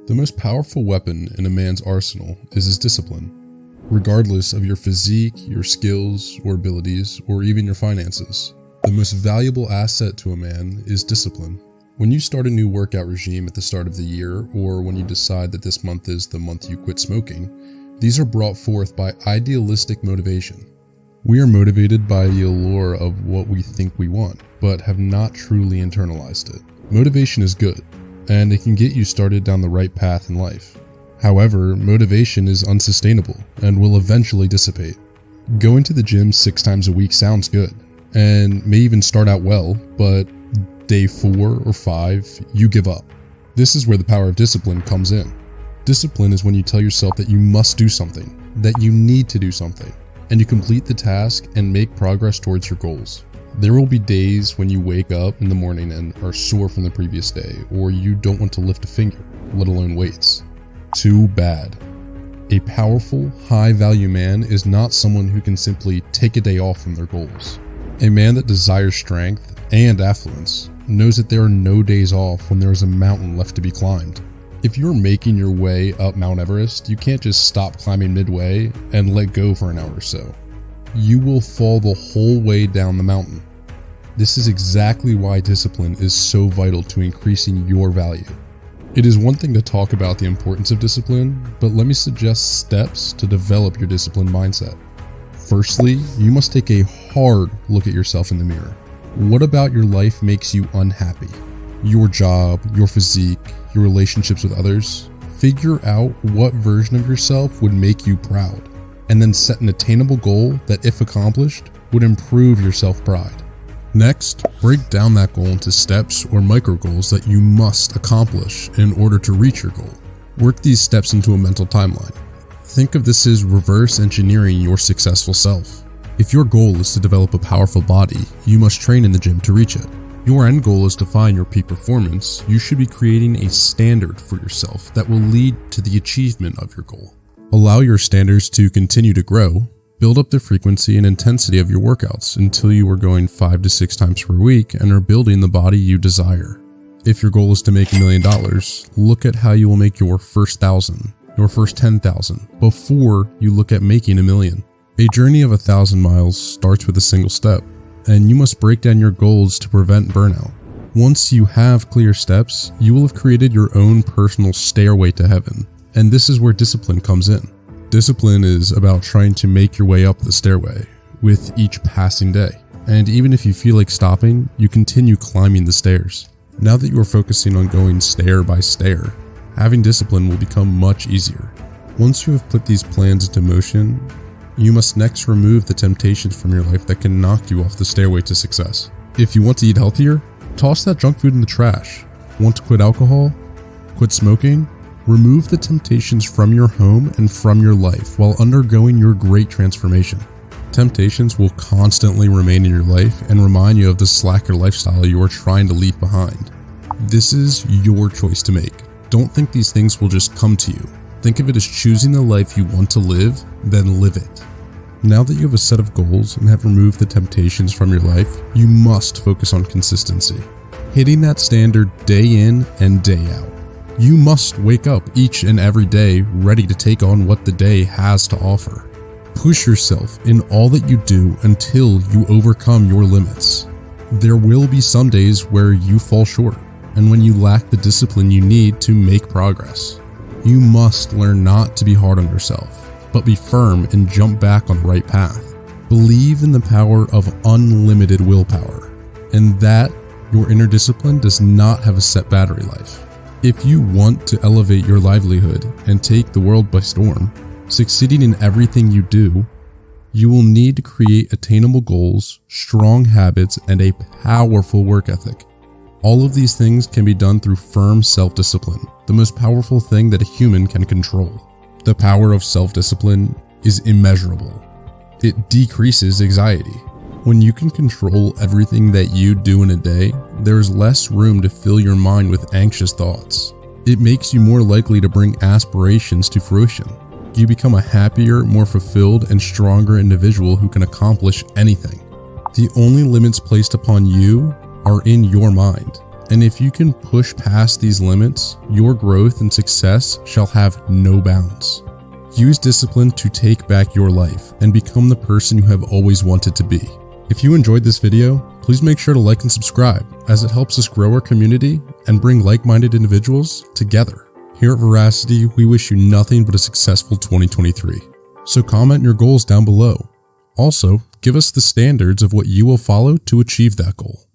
The most powerful weapon in a man's arsenal is his discipline. Regardless of your physique, your skills or abilities, or even your finances, the most valuable asset to a man is discipline. When you start a new workout regime at the start of the year, or when you decide that this month is the month you quit smoking, these are brought forth by idealistic motivation. We are motivated by the allure of what we think we want, but have not truly internalized it. Motivation is good, and it can get you started down the right path in life. However, motivation is unsustainable and will eventually dissipate. Going to the gym 6 times a week sounds good, and may even start out well, but day 4 or 5, you give up. This is where the power of discipline comes in. Discipline is when you tell yourself that you must do something, that you need to do something, and you complete the task and make progress towards your goals. There will be days when you wake up in the morning and are sore from the previous day, or you don't want to lift a finger, let alone weights. Too bad. A powerful, high-value man is not someone who can simply take a day off from their goals. A man that desires strength and affluence knows that there are no days off when there is a mountain left to be climbed. If you're making your way up Mount Everest, you can't just stop climbing midway and let go for an hour or so. You will fall the whole way down the mountain. This is exactly why discipline is so vital to increasing your value. It is one thing to talk about the importance of discipline, but let me suggest steps to develop your disciplined mindset. Firstly, you must take a hard look at yourself in the mirror. What about your life makes you unhappy? Your job, your physique, your relationships with others? Figure out what version of yourself would make you proud, and then set an attainable goal that, if accomplished, would improve your self-pride. Next, break down that goal into steps or micro goals that you must accomplish in order to reach your goal. Work these steps into a mental timeline. Think of this as reverse engineering your successful self. If your goal is to develop a powerful body, you must train in the gym to reach it. Your end goal is to find your peak performance. You should be creating a standard for yourself that will lead to the achievement of your goal. Allow your standards to continue to grow. Build up the frequency and intensity of your workouts until you are going 5 to 6 times per week and are building the body you desire. If your goal is to make $1 million, look at how you will make your first 1,000, your first 10,000 before you look at making $1 million. A journey of 1,000 miles starts with a single step, and you must break down your goals to prevent burnout. Once you have clear steps, you will have created your own personal stairway to heaven, and this is where discipline comes in. Discipline is about trying to make your way up the stairway with each passing day. And even if you feel like stopping, you continue climbing the stairs. Now that you are focusing on going stair by stair, having discipline will become much easier. Once you have put these plans into motion, you must next remove the temptations from your life that can knock you off the stairway to success. If you want to eat healthier, toss that junk food in the trash. Want to quit alcohol? Quit smoking? Remove the temptations from your home and from your life while undergoing your great transformation. Temptations will constantly remain in your life and remind you of the slacker lifestyle you are trying to leave behind. This is your choice to make. Don't think these things will just come to you. Think of it as choosing the life you want to live, then live it. Now that you have a set of goals and have removed the temptations from your life, you must focus on consistency. Hitting that standard day in and day out. You must wake up each and every day ready to take on what the day has to offer. Push yourself in all that you do until you overcome your limits. There will be some days where you fall short, and when you lack the discipline you need to make progress. You must learn not to be hard on yourself, but be firm and jump back on the right path. Believe in the power of unlimited willpower, and that your inner discipline does not have a set battery life. If you want to elevate your livelihood and take the world by storm, succeeding in everything you do, you will need to create attainable goals, strong habits, and a powerful work ethic. All of these things can be done through firm self-discipline, the most powerful thing that a human can control. The power of self-discipline is immeasurable. It decreases anxiety. When you can control everything that you do in a day, there is less room to fill your mind with anxious thoughts. It makes you more likely to bring aspirations to fruition. You become a happier, more fulfilled, and stronger individual who can accomplish anything. The only limits placed upon you are in your mind. And if you can push past these limits, your growth and success shall have no bounds. Use discipline to take back your life and become the person you have always wanted to be. If you enjoyed this video, please make sure to like and subscribe, as it helps us grow our community and bring like-minded individuals together. Here at Veracity, we wish you nothing but a successful 2023. So comment your goals down below. Also, give us the standards of what you will follow to achieve that goal.